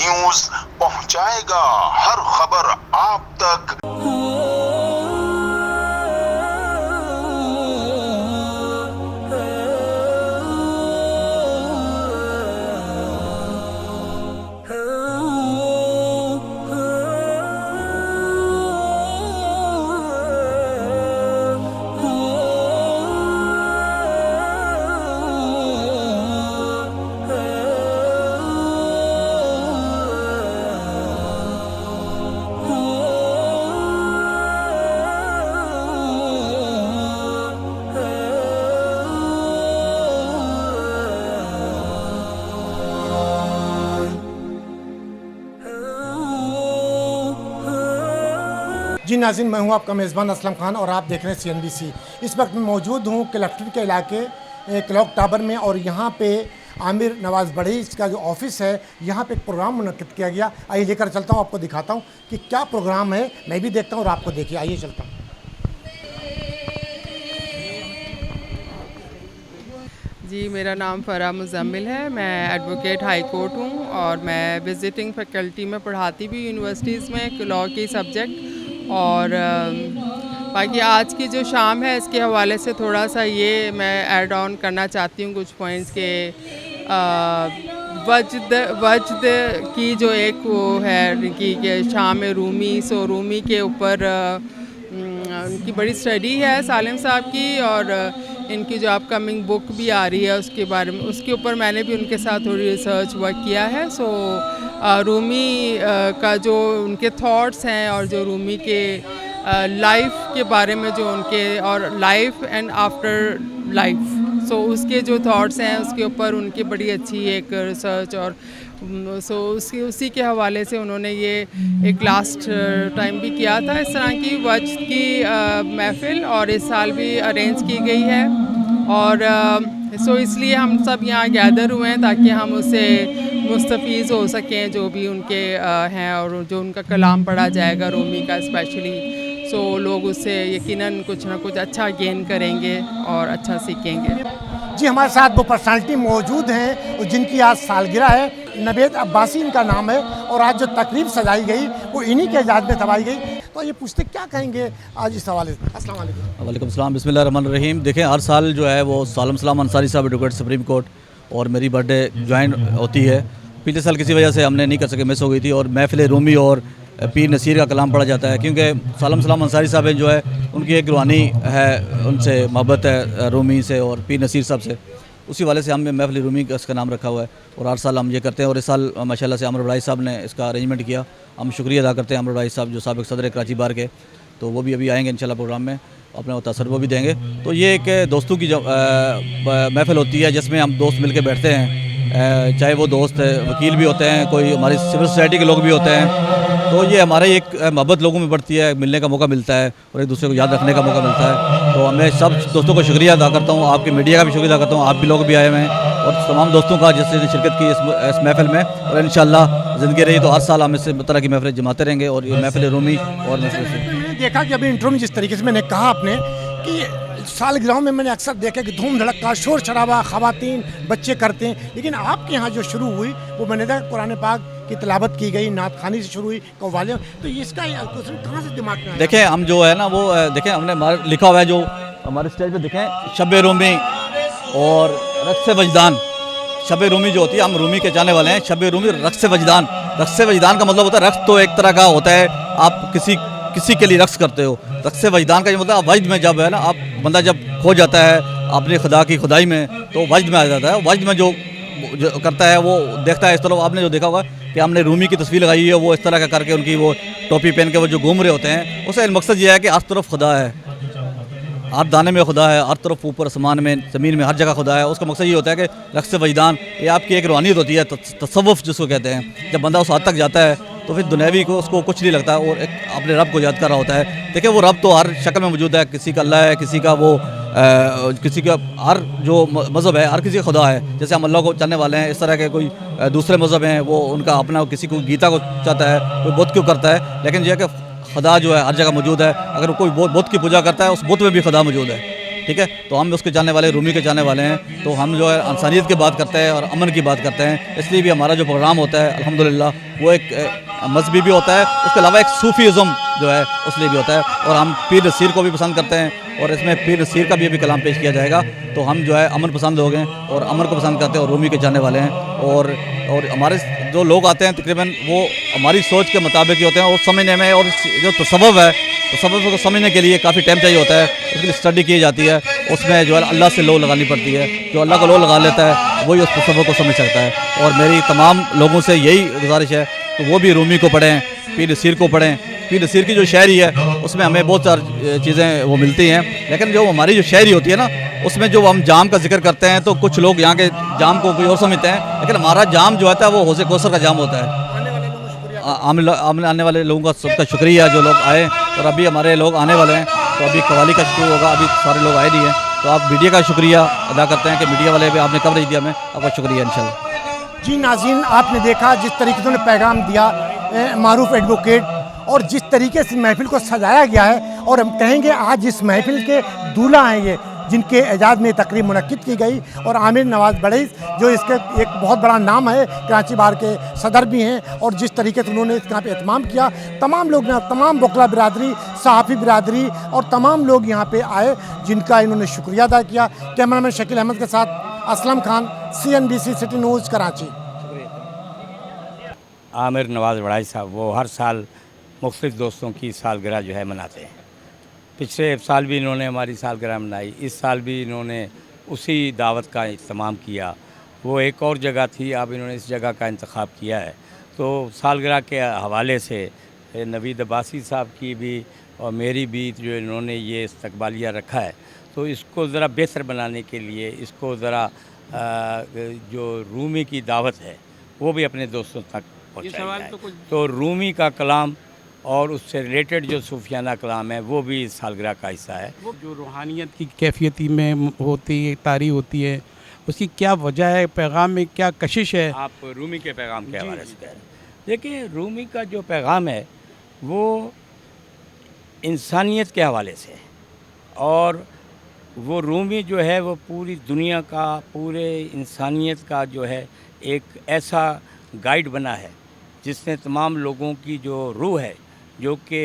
News پہنچائے گا ہر خبر آپ تک۔ جی ناظرین، میں ہوں آپ کا میزبان اسلم خان اور آپ دیکھ رہے ہیں CNBC۔ اس وقت میں موجود ہوں کلکٹریٹ کے علاقے کلاک ٹاور میں، اور یہاں پہ عامر نواز بڑھئی کا جو آفس ہے یہاں پہ ایک پروگرام منعقد کیا گیا۔ آئیے لے کر چلتا ہوں، آپ کو دکھاتا ہوں کہ کیا پروگرام ہے، میں بھی دیکھتا ہوں اور آپ کو دیکھیے۔ آئیے چلتا ہوں۔ جی، میرا نام فرح مزمل ہے، میں ایڈوکیٹ ہائی کورٹ ہوں اور میں وزٹنگ فیکلٹی میں پڑھاتی بھی یونیورسٹیز میں لاء کی سبجیکٹ۔ اور باقی آج کی جو شام ہے اس کے حوالے سے تھوڑا سا یہ میں ایڈ آن کرنا چاہتی ہوں کچھ پوائنٹس کہ وجد کی جو ایک وہ ہے کہ شام رومی، سو رومی کے اوپر ان کی بڑی اسٹڈی ہے سالم صاحب کی، اور ان کی جو اپ کمنگ بک بھی آ رہی ہے اس کے بارے میں، اس کے اوپر میں نے بھی ان کے ساتھ تھوڑی ریسرچ ورک کیا ہے۔ سو رومی کا جو ان کے تھاٹس ہیں اور جو رومی کے لائف کے بارے میں جو ان کے، اور لائف اینڈ آفٹر لائف، سو اس کے جو تھاٹس ہیں اس کے اوپر ان کی بڑی اچھی ایک ریسرچ، اور سو اسی کے حوالے سے انہوں نے یہ ایک لاسٹ ٹائم بھی کیا تھا اس طرح کی وجد کی محفل، اور اس سال بھی ارینج کی گئی ہے۔ اور سو اس لیے ہم سب یہاں گیدر ہوئے ہیں تاکہ ہم اس سے مستفیض ہو سکیں جو بھی ان کے ہیں، اور جو ان کا کلام پڑھا جائے گا رومی کا اسپیشلی، سو لوگ اس سے یقیناً کچھ نہ کچھ اچھا گین کریں گے اور اچھا سیکھیں گے۔ جی، ہمارے ساتھ وہ پرسنالٹی موجود ہیں جن کی آج سالگرہ ہے۔ نوید عباسی ان کا نام ہے، اور آج جو تقریب سجائی گئی وہ انہی کے اعزاز میں سجائی گئی۔ تو یہ پوچھتے کیا کہیں گے آج اس حوالے سے؟ السلام علیکم۔ وعلیکم السلام، بسم اللہ الرحمن الرحیم۔ دیکھیں، ہر سال جو ہے وہ سالم سلام انصاری صاحب ایڈوکیٹ سپریم کورٹ اور میری برتھ ڈے جوائن ہوتی ہے۔ پچھلے سال کسی وجہ سے ہم نے نہیں کر سکے، مس ہو گئی تھی، اور محفل رومی اور پیر نصیر کا کلام پڑھا جاتا ہے، کیونکہ سالم سلام انصاری صاحب جو ہے ان کی ایک روحانی ہے، ان سے محبت ہے رومی سے اور پیر نصیر صاحب سے، اسی والے سے ہم نے محفل رومی کا اس کا نام رکھا ہوا ہے، اور ہر سال ہم یہ کرتے ہیں۔ اور اس سال ماشاءاللہ سے عامر بڑھئی صاحب نے اس کا ارینجمنٹ کیا، ہم شکریہ ادا کرتے ہیں عامر بڑھئی صاحب جو سابق صدر کراچی بار کے، تو وہ بھی ابھی آئیں گے انشاءاللہ پروگرام میں، اپنا تاثر وہ بھی دیں گے۔ تو یہ ایک دوستوں کی محفل ہوتی ہے جس میں ہم دوست مل کے بیٹھتے ہیں، چاہے وہ دوست وکیل بھی ہوتے ہیں، کوئی ہماری سول سوسائٹی کے لوگ بھی ہوتے ہیں، تو یہ ہمارے ایک محبت لوگوں میں بڑھتی ہے، ملنے کا موقع ملتا ہے اور ایک دوسرے کو یاد رکھنے کا موقع ملتا ہے۔ تو میں سب دوستوں کو شکریہ ادا کرتا ہوں، آپ کی میڈیا کا بھی شکریہ ادا کرتا ہوں، آپ بھی لوگ بھی آئے ہوئے ہیں، اور تمام دوستوں کا جس نے شرکت کی اس محفل میں، اور انشاءاللہ زندگی رہی تو ہر سال ہم اس طرح کی محفلیں جماتے رہیں گے، اور یہ محفل رومی اور میں نے دیکھا کہ ابھی انٹرو میں جس طریقے سے میں نے کہا آپ نے کہ سالگرہوں میں نے اکثر دیکھا کہ دھوم دھڑکا، شور شرابہ، خواتین بچے کرتے ہیں، لیکن آپ کے یہاں جو شروع ہوئی وہ میں نے دیکھا قرآن پاک کی تلاوت کی گئی، نعت خوانی سے شروع ہوئی، قوالیاں، تو اس کا کہاں سے دماغ میں آیا؟ دیکھیں، ہم جو ہے نا وہ دیکھیں ہم نے لکھا ہوا ہے جو ہمارے اسٹیج پہ، دیکھیں شب رومی اور رقص وجدان۔ شب رومی جو ہوتی ہے، ہم رومی کے جانے والے ہیں، شب رومی رقص وجدان۔ رقص وجدان کا مطلب ہوتا ہے، رقص تو ایک طرح کا ہوتا ہے، آپ کسی کے لیے رقص کرتے ہو، رقص وجدان کا یہ مطلب وجد میں جب ہے نا، آپ بندہ جب کھو جاتا ہے اپنے خدا کی خدائی میں تو وجد میں آ جاتا ہے، وجد میں جو کرتا ہے وہ دیکھتا ہے اس طرح۔ آپ نے جو دیکھا ہوگا کہ ہم نے رومی کی تصویر لگائی ہے، وہ اس طرح کا کر کے ان کی وہ ٹوپی پہن کے وہ جو گھوم رہے ہوتے ہیں، اس کا مقصد یہ ہے کہ ہر طرف خدا ہے، ہر دانے میں خدا ہے، ہر طرف اوپر آسمان میں زمین میں ہر جگہ خدا ہے۔ اس کا مقصد یہ ہوتا ہے کہ رقص وجدان، یہ آپ کی ایک روحانیت ہوتی ہے، تصوف جس کو کہتے ہیں۔ جب بندہ اس حد تک جاتا ہے تو پھر دنیاوی کو اس کو کچھ نہیں لگتا، اور ایک اپنے رب کو یاد کر رہا ہوتا ہے۔ دیکھیں، وہ رب تو ہر شکل میں موجود ہے، کسی کا اللہ ہے، کسی کا وہ کسی کا ہر جو مذہب ہے، ہر کسی کا خدا ہے۔ جیسے ہم اللہ کو چاہنے والے ہیں، اس طرح کے کوئی دوسرے مذہب ہیں وہ ان کا اپنا، کسی کو گیتا کو چاہتا ہے، کوئی بدھ کو کرتا ہے، لیکن یہ کہ خدا جو ہے ہر جگہ موجود ہے۔ اگر کوئی بدھ کی پوجا کرتا ہے، اس بدھ میں بھی خدا موجود ہے، ٹھیک ہے۔ تو ہم اس کے جاننے والے، رومی کے جاننے والے ہیں، تو ہم جو ہے انسانیت کی بات کرتے ہیں اور امن کی بات کرتے ہیں، اس لیے بھی ہمارا جو پروگرام ہوتا ہے الحمدللہ وہ ایک مذہبی بھی ہوتا ہے، اس کے علاوہ ایک صوفیزم جو ہے اس لیے بھی ہوتا ہے. اور ہم پیر نصیر کو بھی پسند کرتے ہیں، اور اس میں پیر نصیر کا بھی ابھی کلام پیش کیا جائے گا. تو ہم جو ہے امن پسند لوگ ہیں اور امن کو پسند کرتے ہیں اور رومی کے جاننے والے ہیں. اور ہمارے جو لوگ آتے ہیں تقریباً وہ ہماری سوچ کے مطابق ہی ہوتے ہیں، اور سمجھنے میں، اور جو تصوف ہے، تصوف کو سمجھنے کے لیے کافی ٹائم چاہیے ہوتا ہے، اس کے لیے اسٹڈی کی جاتی ہے. اس میں جو ہے اللہ سے لو لگانی پڑتی ہے. جو اللہ کو لو لگا لیتا ہے وہی اس تصوف کو سمجھ سکتا ہے. اور میری تمام لوگوں سے یہی گزارش ہے کہ وہ بھی رومی کو پڑھیں، پیر نصیر کو پڑھیں. پیر نصیر کی جو شاعری ہے اس میں ہمیں بہت ساری چیزیں وہ ملتی ہیں، لیکن جو ہماری جو شاعری ہوتی ہے نا اس میں جو ہم جام کا ذکر کرتے ہیں تو کچھ لوگ یہاں کے جام کو کوئی اور سمجھتے ہیں، لیکن ہمارا جام جو ہوتا ہے وہ حوض کوثر کا جام ہوتا ہے. آنے والے لوگوں کا سب کا شکریہ جو لوگ آئے، اور ابھی ہمارے لوگ آنے والے ہیں. تو ابھی قوالی کا شروع ہوگا، ابھی سارے لوگ آئے نہیں ہیں. تو آپ میڈیا کا شکریہ ادا کرتے ہیں کہ میڈیا والے بھی آپ نے کوریج دیا، ہمیں آپ کا شکریہ انشاءاللہ. جی ناظرین، آپ نے دیکھا جس طریقے سے انہوں نے پیغام دیا معروف ایڈوکیٹ، اور جس طریقے سے محفل کو سجایا گیا ہے. اور ہم کہیں گے آج اس محفل کے دولہا ہیں یہ، جن کے اعزاز میں تقریب منعقد کی گئی. اور عامر نواز بڑھئی جو اس کے ایک بہت بڑا نام ہے، کراچی بار کے صدر بھی ہیں، اور جس طریقے سے انہوں نے اس یہاں پہ اہتمام کیا، تمام لوگ تمام وکلا برادری، صحافی برادری اور تمام لوگ یہاں پہ آئے، جن کا انہوں نے شکریہ ادا کیا. کیمرہ مین شکیل احمد کے ساتھ Aslam Khan, CNBC city news, Karachi. Aamir Nawaz بڑھئی صاحب وہ ہر سال مختلف دوستوں کی سالگرہ جو ہے مناتے ہیں. پچھلے سال بھی انہوں نے ہماری سالگرہ منائی، اس سال بھی انہوں نے اسی دعوت کا اہتمام کیا. وہ ایک اور جگہ تھی، اب انہوں نے اس جگہ کا انتخاب کیا ہے. تو سالگرہ کے حوالے سے نوید عباسی صاحب کی بھی اور میری بھی جو انہوں نے یہ استقبالیہ رکھا ہے، تو اس کو ذرا بہتر بنانے کے لیے اس کو ذرا جو رومی کی دعوت ہے وہ بھی اپنے دوستوں تک پہنچائی جائے. تو رومی کا کلام اور اس سے ریلیٹڈ جو صوفیانہ کلام ہے وہ بھی سالگرہ کا حصہ ہے. وہ جو روحانیت کی کیفیتی میں ہوتی ہے، طاری ہوتی ہے، اس کی کیا وجہ ہے؟ پیغام میں کیا کشش ہے؟ آپ رومی کے پیغام کے حوالے سے کہہ رہے ہیں. دیکھیں، رومی کا جو پیغام ہے وہ انسانیت کے حوالے سے ہے، اور وہ رومی جو ہے وہ پوری دنیا کا، پورے انسانیت کا جو ہے ایک ایسا گائیڈ بنا ہے جس نے تمام لوگوں کی جو روح ہے، جو کہ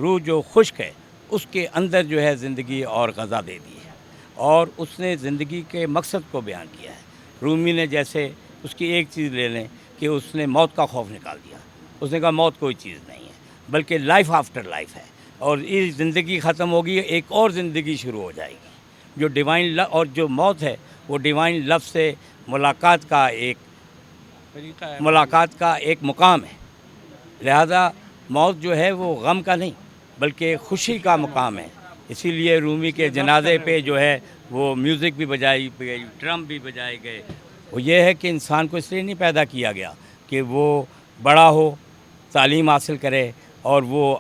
روح جو خشک ہے، اس کے اندر جو ہے زندگی اور غذا دے دی ہے، اور اس نے زندگی کے مقصد کو بیان کیا ہے. رومی نے جیسے اس کی ایک چیز لے لیں کہ اس نے موت کا خوف نکال دیا. اس نے کہا موت کوئی چیز نہیں ہے، بلکہ لائف آفٹر لائف ہے، اور یہ زندگی ختم ہوگی، ایک اور زندگی شروع ہو جائے گی جو ڈیوائن لو، اور جو موت ہے وہ ڈیوائن لو سے ملاقات کا ایک مقام ہے. لہذا موت جو ہے وہ غم کا نہیں بلکہ خوشی کا مقام ہے. اسی لیے رومی کے جنازے پہ جو ہے وہ میوزک بھی بجائی گئی، ڈرم بھی بجائے گئے. وہ یہ ہے کہ انسان کو اس لیے نہیں پیدا کیا گیا کہ وہ بڑا ہو، تعلیم حاصل کرے اور وہ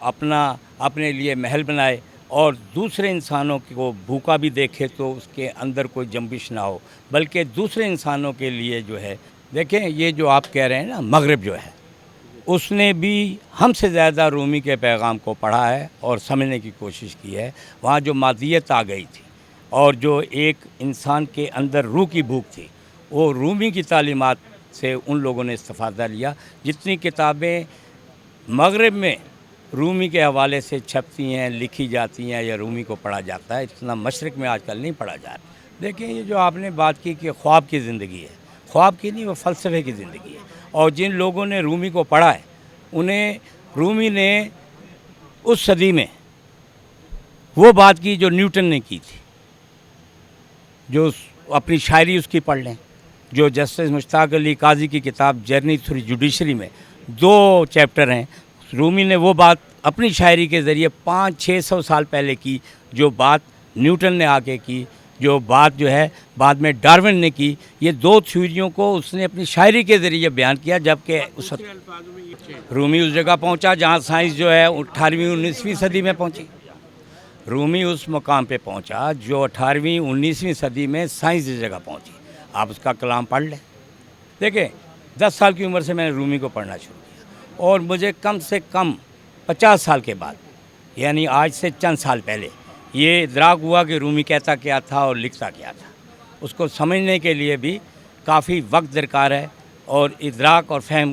اپنے لیے محل بنائے اور دوسرے انسانوں کو بھوکا بھی دیکھے تو اس کے اندر کوئی جنبش نہ ہو، بلکہ دوسرے انسانوں کے لیے جو ہے. دیکھیں، یہ جو آپ کہہ رہے ہیں نا، مغرب جو ہے اس نے بھی ہم سے زیادہ رومی کے پیغام کو پڑھا ہے اور سمجھنے کی کوشش کی ہے. وہاں جو مادیت آ گئی تھی اور جو ایک انسان کے اندر روح کی بھوک تھی، وہ رومی کی تعلیمات سے ان لوگوں نے استفادہ لیا. جتنی کتابیں مغرب میں رومی کے حوالے سے چھپتی ہیں، لکھی جاتی ہیں یا رومی کو پڑھا جاتا ہے، اتنا مشرق میں آج کل نہیں پڑھا جا رہا. دیکھیں، یہ جو آپ نے بات کی کہ خواب کی زندگی ہے، خواب کی نہیں، وہ فلسفے کی زندگی ہے. اور جن لوگوں نے رومی کو پڑھا ہے انہیں رومی نے اس صدی میں وہ بات کی جو نیوٹن نے کی تھی. جو اپنی شاعری اس کی پڑھ لیں، جو جسٹس مشتاق علی قاضی کی کتاب جرنی تھرو جوڈیشری میں 2 چیپٹر ہیں، رومی نے وہ بات اپنی شاعری کے ذریعے 500-600 سال پہلے کی، جو بات نیوٹن نے آگے کی، جو بات جو ہے بعد میں ڈارون نے کی. یہ 2 تھیوریوں کو اس نے اپنی شاعری کے ذریعے بیان کیا. جبکہ اس رومی اس جگہ پہنچا جہاں سائنس جو ہے 18ویں-19ویں صدی میں پہنچی. رومی اس مقام پہ پہنچا جو 18ویں-19ویں صدی میں سائنس اس جگہ پہنچی. آپ اس کا کلام پڑھ لیں. دیکھیں، 10 سال کی عمر سے میں نے رومی کو پڑھنا شروع کیا، اور مجھے کم سے کم 50 سال کے بعد، یعنی آج سے چند سال پہلے، یہ ادراک ہوا کہ رومی کہتا کیا تھا اور لکھتا کیا تھا. اس کو سمجھنے کے لیے بھی کافی وقت درکار ہے اور ادراک اور فہم